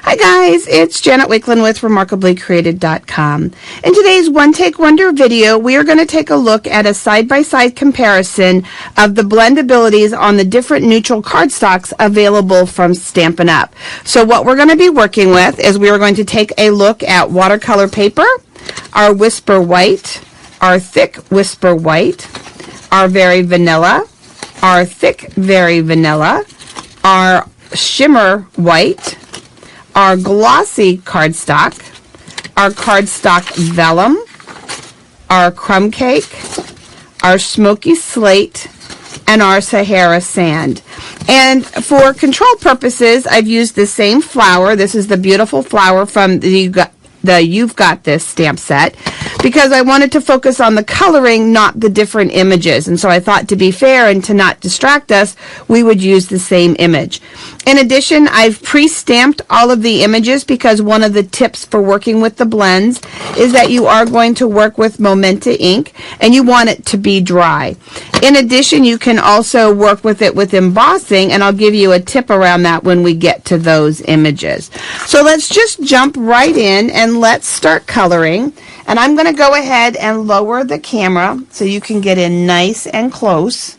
Hi guys, it's Janet Wakeland with remarkablycreated.com. In today's One Take Wonder video, we are going to take a look at a side-by-side comparison of the blend abilities on the different neutral cardstocks available from Stampin UP. So what we're going to be working with is we are going to take a look at watercolor paper, our Whisper White, our thick Whisper White, our Very Vanilla, our thick Very Vanilla, our Shimmer White, our Glossy Cardstock, our Cardstock Vellum, our Crumb Cake, our Smoky Slate, and our Sahara Sand. And for control purposes, I've used the same flower. This is the beautiful flower from the You've Got This stamp set, because I wanted to focus on the coloring, not the different images. And so I thought, to be fair and to not distract us, we would use the same image. In addition, I've pre-stamped all of the images, because one of the tips for working with the blends is that you are going to work with Momenta ink and you want it to be dry. In addition, you can also work with it with embossing, and I'll give you a tip around that when we get to those images. So let's just jump right in and let's start coloring. And I'm going to go ahead and lower the camera so you can get in nice and close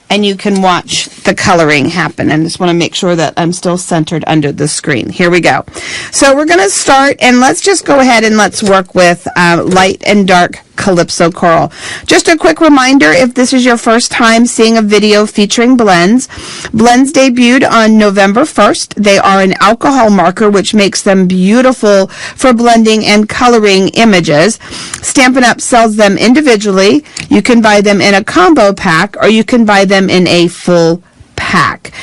and you can watch the coloring happen. And just want to make sure that I'm still centered under the screen. Here we go. So we're going to start, and let's just go ahead and let's work with light and dark Calypso Coral. Just a quick reminder, if this is your first time seeing a video featuring blends, blends debuted on November 1st. They are an alcohol marker, which makes them beautiful for blending and coloring images. Stampin' Up! Sells them individually. You can buy them in a combo pack, or you can buy them in a full pack.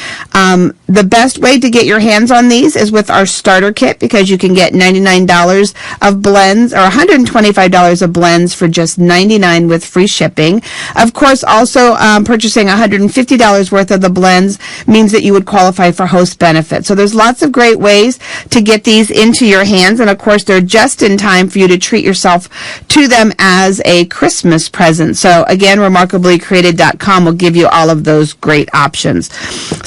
The best way to get your hands on these is with our starter kit, because you can get $99 of blends, or $125 of blends for just $99 with free shipping. Of course, also purchasing $150 worth of the blends means that you would qualify for host benefits. So there's lots of great ways to get these into your hands, and of course they're just in time for you to treat yourself to them as a Christmas present. So again, remarkablycreated.com will give you all of those great options.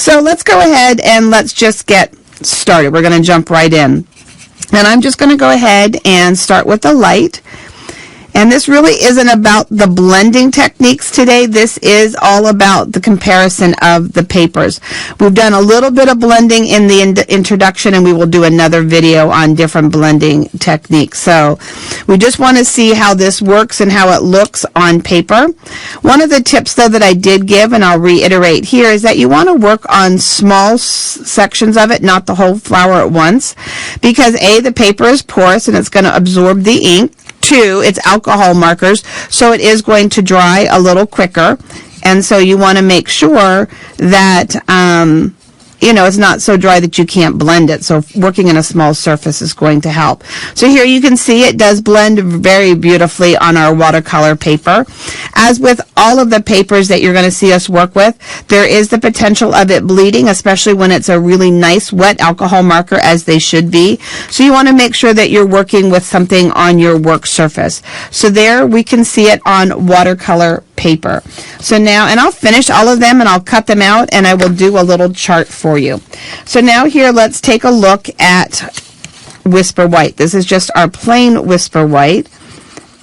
So let's go ahead and let's just get started. We're going to jump right in. And I'm just going to go ahead and start with the light. And this really isn't about the blending techniques today. This is all about the comparison of the papers. We've done a little bit of blending in the introduction, and we will do another video on different blending techniques. So we just want to see how this works and how it looks on paper. One of the tips, though, that I did give, and I'll reiterate here, is that you want to work on small sections of it, not the whole flower at once, because A, the paper is porous and it's going to absorb the ink. 2, it's alcohol markers, so it is going to dry a little quicker, and so you want to make sure that it's not so dry that you can't blend it. So working in a small surface is going to help. So here you can see it does blend very beautifully on our watercolor paper. As with all of the papers that you're going to see us work with, there is the potential of it bleeding, especially when it's a really nice wet alcohol marker, as they should be. So you want to make sure that you're working with something on your work surface. So there we can see it on watercolor paper. So now, and I'll finish all of them and I'll cut them out and I will do a little chart for you. So now here, let's take a look at Whisper White. This is just our plain Whisper White,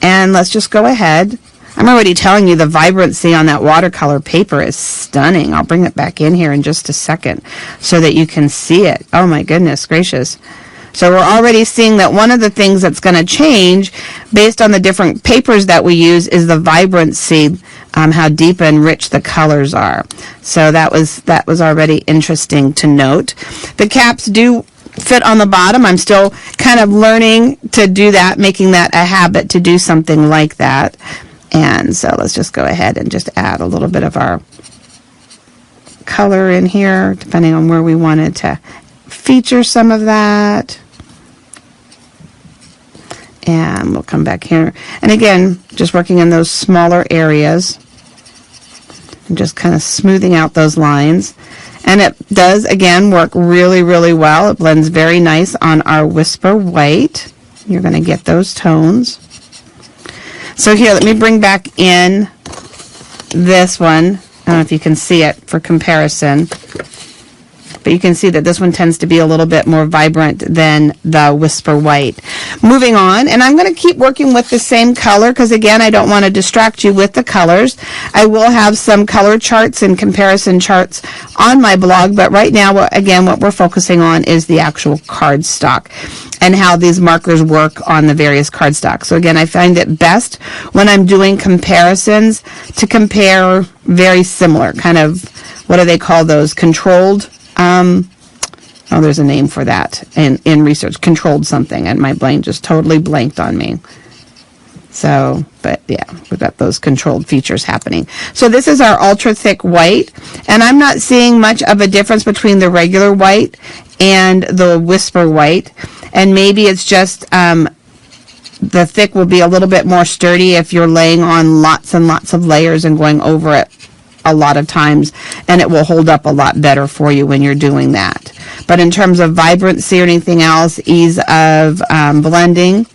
and let's just go ahead. I'm already telling you the vibrancy on that watercolor paper is stunning. I'll bring it back in here in just a second so that you can see it. Oh my goodness gracious. So we're already seeing that one of the things that's going to change based on the different papers that we use is the vibrancy, how deep and rich the colors are. So that was already interesting to note. The caps do fit on the bottom. I'm still kind of learning to do that, making that a habit to do something like that. And so let's just go ahead and just add a little bit of our color in here, depending on where we wanted to feature some of that. And we'll come back here. And again, just working in those smaller areas and just kind of smoothing out those lines. And it does, again, work really, really well. It blends very nice on our Whisper White. You're going to get those tones. So here, let me bring back in this one. I don't know if you can see it for comparison. But you can see that this one tends to be a little bit more vibrant than the Whisper White. Moving on, and I'm going to keep working with the same color because, again, I don't want to distract you with the colors. I will have some color charts and comparison charts on my blog, but right now, again, what we're focusing on is the actual cardstock and how these markers work on the various cardstock. So again, I find it best when I'm doing comparisons to compare very similar, kind of, what do they call those, controlled, there's a name for that in research, controlled something, and my brain just totally blanked on me. So, but yeah, we've got those controlled features happening. So this is our ultra thick white, and I'm not seeing much of a difference between the regular white and the Whisper White. And maybe it's just the thick will be a little bit more sturdy if you're laying on lots and lots of layers and going over it a lot of times, and it will hold up a lot better for you when you're doing that. But in terms of vibrancy or anything else, ease of blending,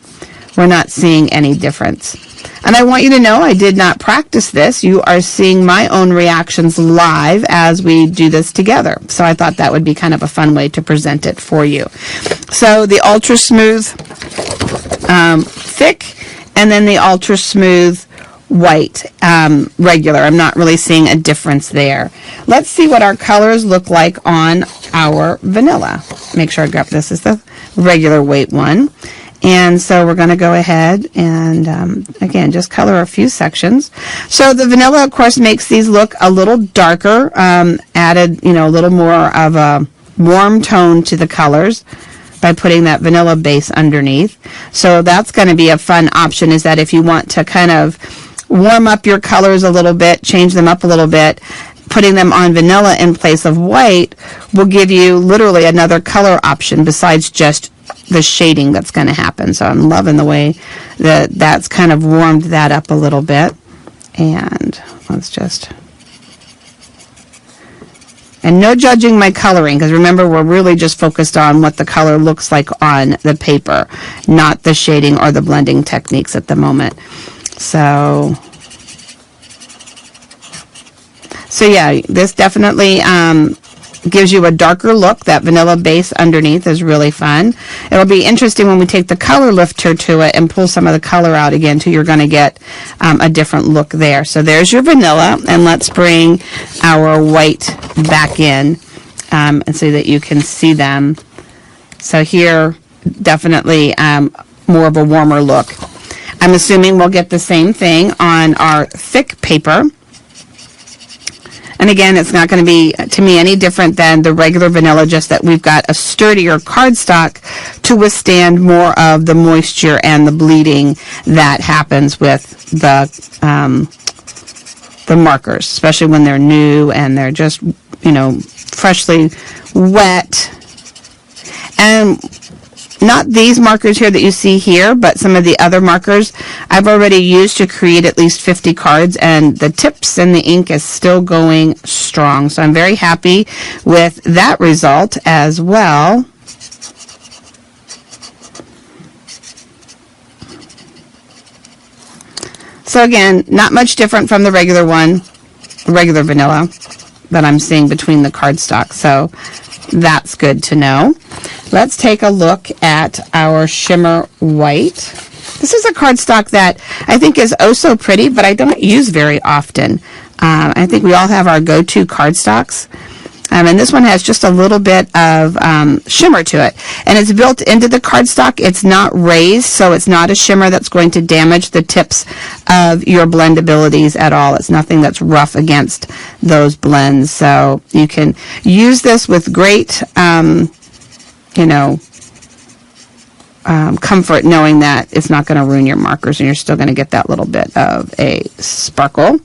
we're not seeing any difference. And I want you to know I did not practice this. You are seeing my own reactions live as we do this together. So I thought that would be kind of a fun way to present it for you. So the ultra smooth thick, and then the ultra smooth white regular. I'm not really seeing a difference there. Let's see what our colors look like on our vanilla. Make sure I grab this is the regular weight one. And so we're going to go ahead and, again, just color a few sections. So the vanilla, of course, makes these look a little darker, added, a little more of a warm tone to the colors by putting that vanilla base underneath. So that's going to be a fun option, is that if you want to kind of warm up your colors a little bit, change them up a little bit, putting them on vanilla in place of white will give you literally another color option besides just the shading that's going to happen. So I'm loving the way that that's kind of warmed that up a little bit. And let's just, and no judging my coloring, because remember, we're really just focused on what the color looks like on the paper, not the shading or the blending techniques at the moment. So yeah, this definitely gives you a darker look. That vanilla base underneath is really fun. It'll be interesting when we take the color lifter to it and pull some of the color out again, too. You're going to get a different look there. So there's your vanilla, and let's bring our white back in and so that you can see them. So here, definitely more of a warmer look. I'm assuming we'll get the same thing on our thick paper. And again, it's not going to be, to me, any different than the regular vanilla, just that we've got a sturdier cardstock to withstand more of the moisture and the bleeding that happens with the markers, especially when they're new and they're just, freshly wet. And not these markers here that you see here, but some of the other markers I've already used to create at least 50 cards, and the tips and the ink is still going strong. So I'm very happy with that result as well. So again, not much different from the regular one, regular vanilla that I'm seeing between the cardstock. So that's good to know. Let's take a look at our Shimmer White. This is a cardstock that I think is oh so pretty, but I don't use very often. I think we all have our go-to cardstocks. And this one has just a little bit of shimmer to it. And it's built into the cardstock. It's not raised, so it's not a shimmer that's going to damage the tips of your blendabilities at all. It's nothing that's rough against those blends. So you can use this with great, comfort, knowing that it's not going to ruin your markers and you're still going to get that little bit of a sparkle.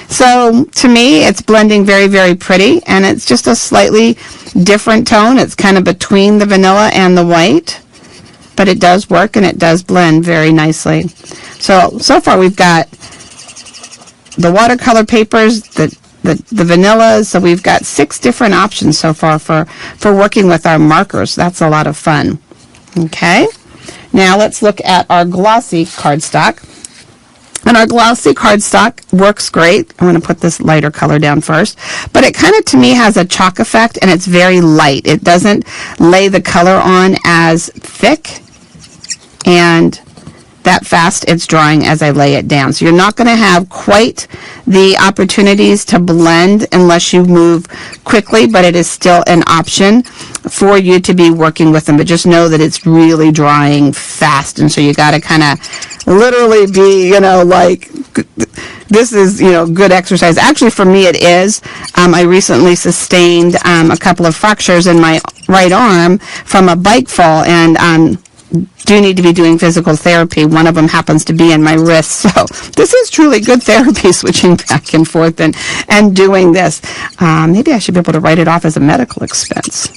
So to me, it's blending very, very pretty, and it's just a slightly different tone. It's kind of between the vanilla and the white, but it does work and it does blend very nicely. So far we've got the watercolor papers, the vanillas, so we've got 6 different options so far for working with our markers. That's a lot of fun. Okay, now let's look at our glossy cardstock. And our glossy cardstock works great. I'm going to put this lighter color down first. But it kind of, to me, has a chalk effect, and it's very light. It doesn't lay the color on as thick and that fast. It's drying as I lay it down. So you're not going to have quite the opportunities to blend unless you move quickly, but it is still an option for you to be working with them. But just know that it's really drying fast, and so you got to kind of literally be, you know, like, this is, you know, good exercise. Actually, for me, it is. I recently sustained a couple of fractures in my right arm from a bike fall, and do need to be doing physical therapy. One of them happens to be in my wrist. So this is truly good therapy, switching back and forth and doing this. Maybe I should be able to write it off as a medical expense.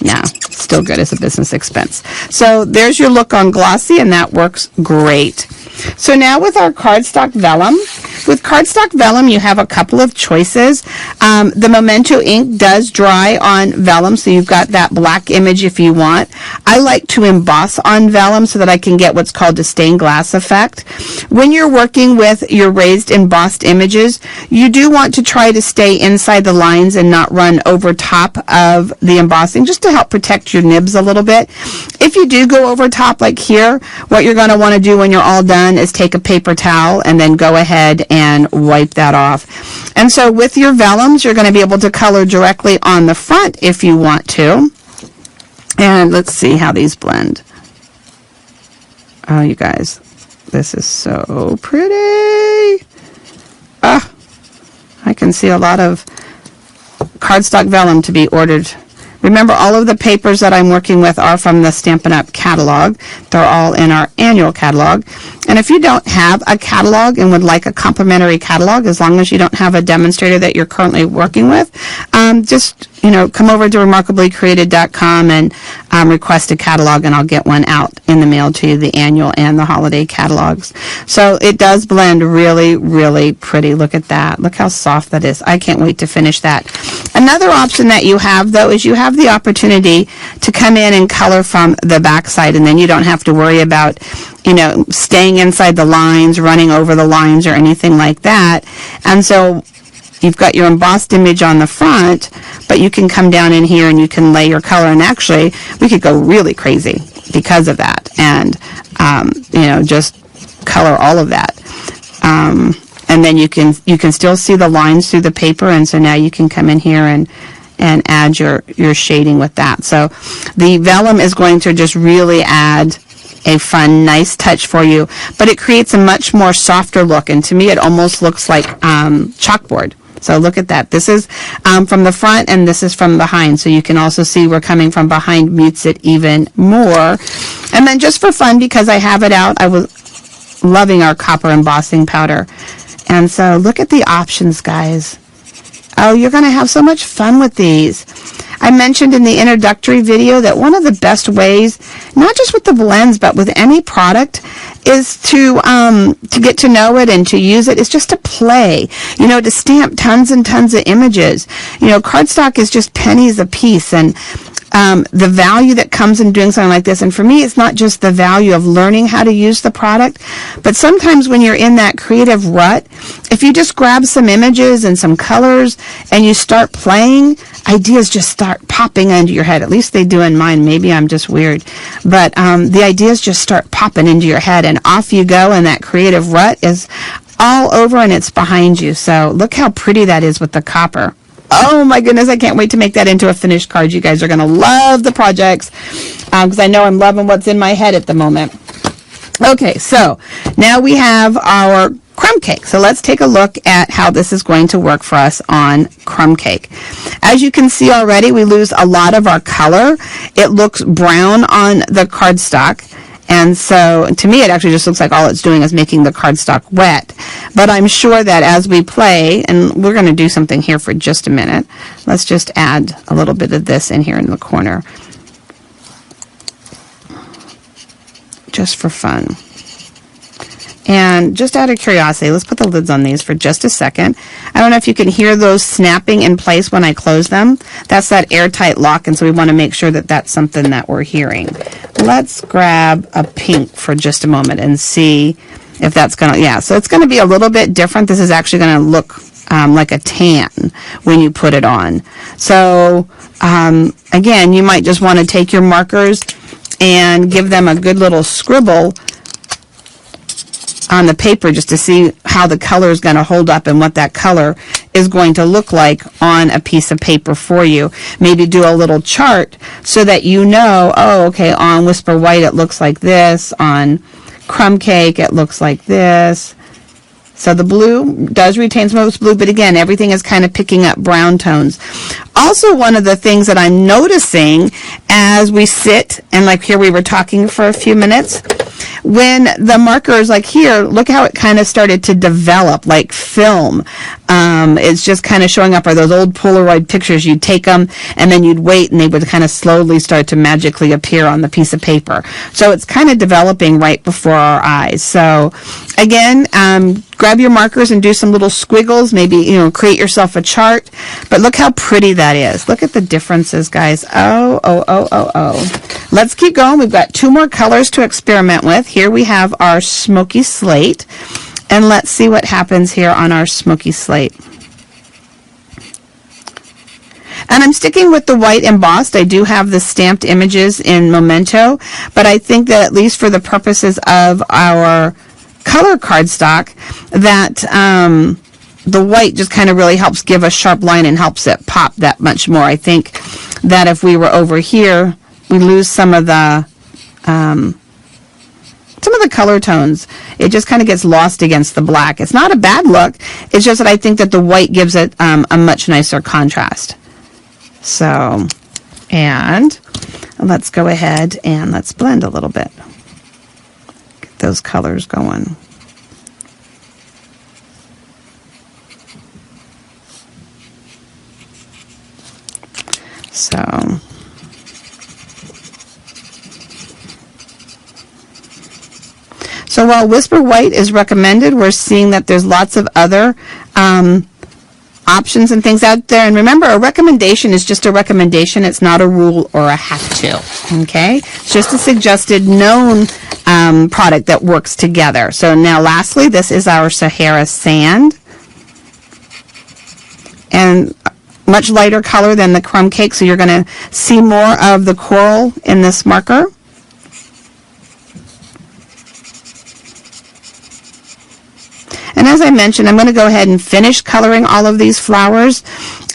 No, still good as a business expense. So there's your look on glossy, and that works great. So now with our Cardstock Vellum. With Cardstock Vellum, you have a couple of choices. The Memento ink does dry on vellum, so you've got that black image if you want. I like to emboss on vellum so that I can get what's called a stained glass effect. When you're working with your raised embossed images, you do want to try to stay inside the lines and not run over top of the embossing, just to help protect your nibs a little bit. If you do go over top like here, what you're going to want to do when you're all done is take a paper towel and then go ahead and wipe that off. And so with your vellums, you're going to be able to color directly on the front if you want to. And let's see how these blend. Oh, you guys, this is so pretty. Ah, I can see a lot of cardstock vellum to be ordered. Remember, all of the papers that I'm working with are from the Stampin' Up! Catalog. They're all in our annual catalog. And if you don't have a catalog and would like a complimentary catalog, as long as you don't have a demonstrator that you're currently working with, just, you know, come over to remarkablycreated.com and request a catalog, and I'll get one out in the mail to you, the annual and the holiday catalogs. So it does blend really, really pretty. Look at that. Look how soft that is. I can't wait to finish that. Another option that you have, though, is you have the opportunity to come in and color from the back side, and then you don't have to worry about, you know, staying inside the lines, running over the lines, or anything like that. And so you've got your embossed image on the front, but you can come down in here and you can lay your color. And actually, we could go really crazy because of that, and you know, just color all of that. And then you can still see the lines through the paper, and so now you can come in here and add your shading with that. So the vellum is going to just really add a fun, nice touch for you, but it creates a much more softer look, and to me it almost looks like chalkboard. So look at that. This is from the front, and this is from behind, so you can also see where coming from behind mutes it even more. And then just for fun, because I have it out, I was loving our copper embossing powder. And so look at the options, guys. Oh, you're going to have so much fun with these. I mentioned in the introductory video that one of the best ways, not just with the blends, but with any product, is to get to know it and to use it, is just to play, you know, to stamp tons and tons of images. You know, cardstock is just pennies a piece, and the value that comes in doing something like this, and for me, it's not just the value of learning how to use the product, but sometimes when you're in that creative rut, if you just grab some images and some colors and you start playing, ideas just start popping into your head. At least they do in mine. Maybe I'm just weird. But the ideas just start popping into your head, and off you go, and that creative rut is all over and it's behind you. So look how pretty that is with the copper. Oh my goodness, I can't wait to make that into a finished card. You guys are going to love the projects, because I know I'm loving what's in my head at the moment. Okay, so now we have our crumb cake. So let's take a look at how this is going to work for us on crumb cake. As you can see already, we lose a lot of our color. It looks brown on the cardstock. And so to me, it actually just looks like all it's doing is making the cardstock wet. But I'm sure that as we play, and we're going to do something here for just a minute. Let's just add a little bit of this in here in the corner, just for fun. And just out of curiosity, let's put the lids on these for just a second. I don't know if you can hear those snapping in place when I close them. That's that airtight lock, and so we want to make sure that that's something that we're hearing. Let's grab a pink for just a moment and see if that's gonna, yeah, so it's gonna be a little bit different. This is actually gonna look like a tan when you put it on. So again, you might just want to take your markers and give them a good little scribble on the paper just to see how the color is going to hold up and what that color is going to look like on a piece of paper for you. Maybe do a little chart so that you know, oh, okay, on Whisper White it looks like this, on Crumb Cake it looks like this. So the blue does retain some of its blue, but again, everything is kind of picking up brown tones. Also, one of the things that I'm noticing as we sit, and like here we were talking for a few minutes, when the markers, like here, look how it kind of started to develop like film. It's just kind of showing up, are those old Polaroid pictures. You'd take them and then you'd wait and they would kind of slowly start to magically appear on the piece of paper. So it's kind of developing right before our eyes. So again, grab your markers and do some little squiggles, maybe, you know, create yourself a chart. But look how pretty that is. Look at the differences, guys. Oh. Let's keep going. We've got 2 more colors to experiment with. Here we have our Smoky Slate. And let's see what happens here on our Smoky Slate. And I'm sticking with the white embossed. I do have the stamped images in Memento, but I think that at least for the purposes of our color cardstock, that the white just kind of really helps give a sharp line and helps it pop that much more. I think that if we were over here, we lose some of the color tones. It just kind of gets lost against the black. It's not a bad look. It's just that I think that the white gives it a much nicer contrast. So, and let's go ahead and let's blend a little bit. Get those colors going. So while Whisper White is recommended, we're seeing that there's lots of other options and things out there. And remember, a recommendation is just a recommendation. It's not a rule or a have to. Okay? It's just a suggested known product that works together. So now lastly, this is our Sahara Sand. And much lighter color than the Crumb Cake, so you're going to see more of the coral in this marker. And as I mentioned, I'm going to go ahead and finish coloring all of these flowers,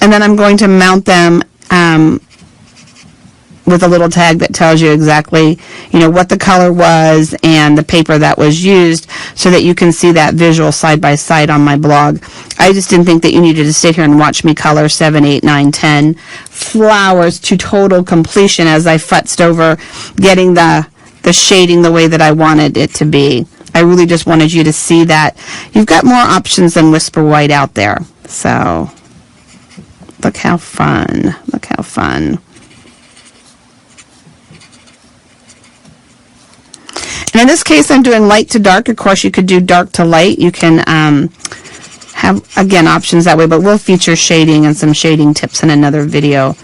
and then I'm going to mount them with a little tag that tells you exactly, you know, what the color was and the paper that was used, so that you can see that visual side by side on my blog. I just didn't think that you needed to sit here and watch me color 7, 8, 9, 10 flowers to total completion as I futzed over getting the shading the way that I wanted it to be. I really just wanted you to see that you've got more options than Whisper White out there. So, look how fun. Look how fun. And in this case, I'm doing light to dark. Of course, you could do dark to light. You can have, again, options that way, but we'll feature shading and some shading tips in another video.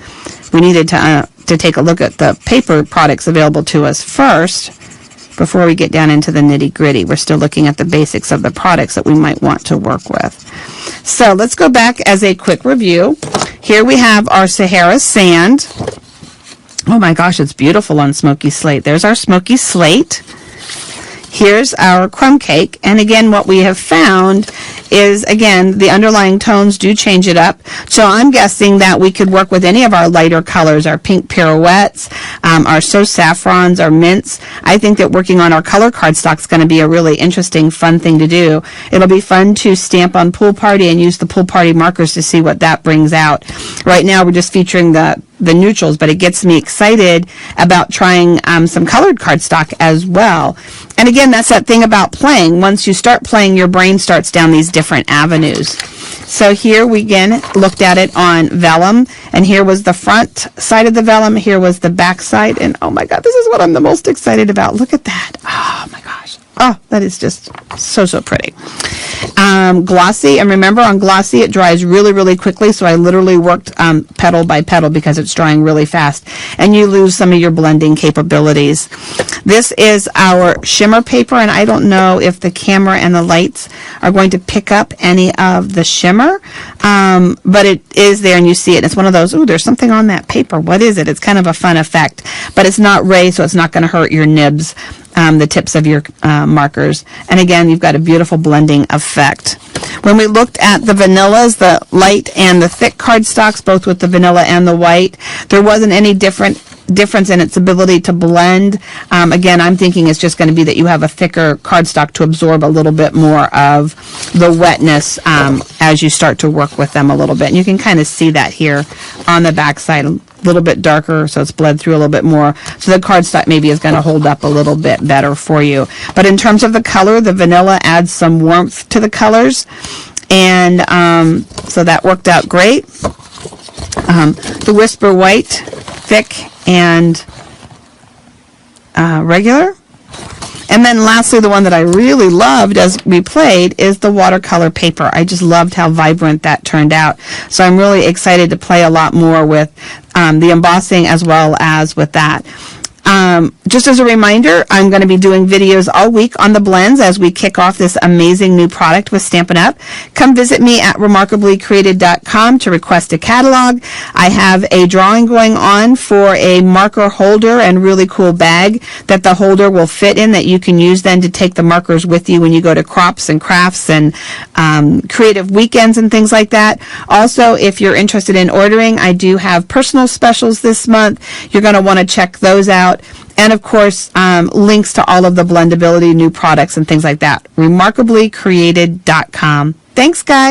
We needed to take a look at the paper products available to us first before we get down into the nitty-gritty. We're still looking at the basics of the products that we might want to work with. So let's go back as a quick review. Here we have our Sahara Sand. Oh my gosh, it's beautiful on Smoky Slate. There's our Smoky Slate. Here's our Crumb Cake. And again, what we have found is, again, the underlying tones do change it up. So I'm guessing that we could work with any of our lighter colors, our pink pirouettes, our So Saffrons, our mints. I think that working on our color cardstock is going to be a really interesting, fun thing to do. It'll be fun to stamp on Pool Party and use the Pool Party markers to see what that brings out. Right now, we're just featuring the neutrals, but it gets me excited about trying some colored cardstock as well. And again, that's that thing about playing. Once you start playing, your brain starts down these different avenues. So here we again looked at it on vellum, and here was the front side of the vellum, here was the back side, and oh my god, this is what I'm the most excited about. Look at that. Oh my gosh. Oh, that is just so pretty. Glossy, and remember on Glossy it dries really quickly, so I literally worked petal by petal because it's drying really fast, and you lose some of your blending capabilities. This is our Shimmer Paper, and I don't know if the camera and the lights are going to pick up any of the shimmer, but it is there and you see it. It's one of those, ooh, there's something on that paper. What is it? It's kind of a fun effect, but it's not raised, so it's not going to hurt your nibs. The tips of your markers. And again, you've got a beautiful blending effect. When we looked at the vanillas, the light and the thick cardstocks, both with the vanilla and the white, there wasn't any difference in its ability to blend. Again, I'm thinking it's just going to be that you have a thicker cardstock to absorb a little bit more of the wetness as you start to work with them a little bit. And you can kind of see that here on the back side, a little bit darker, so it's bled through a little bit more. So the cardstock maybe is going to hold up a little bit better for you. But in terms of the color, the vanilla adds some warmth to the colors. And so that worked out great. The Whisper White, thick and regular. And then lastly, the one that I really loved as we played is the watercolor paper. I just loved how vibrant that turned out. So I'm really excited to play a lot more with the embossing as well as with that. Just as a reminder, I'm going to be doing videos all week on the blends as we kick off this amazing new product with Stampin' Up. Come visit me at remarkablycreated.com to request a catalog. I have a drawing going on for a marker holder and really cool bag that the holder will fit in that you can use then to take the markers with you when you go to crops and crafts and creative weekends and things like that. Also, if you're interested in ordering, I do have personal specials this month. You're going to want to check those out. And of course, links to all of the blendability, new products, and things like that. remarkablycreated.com. Thanks, guys.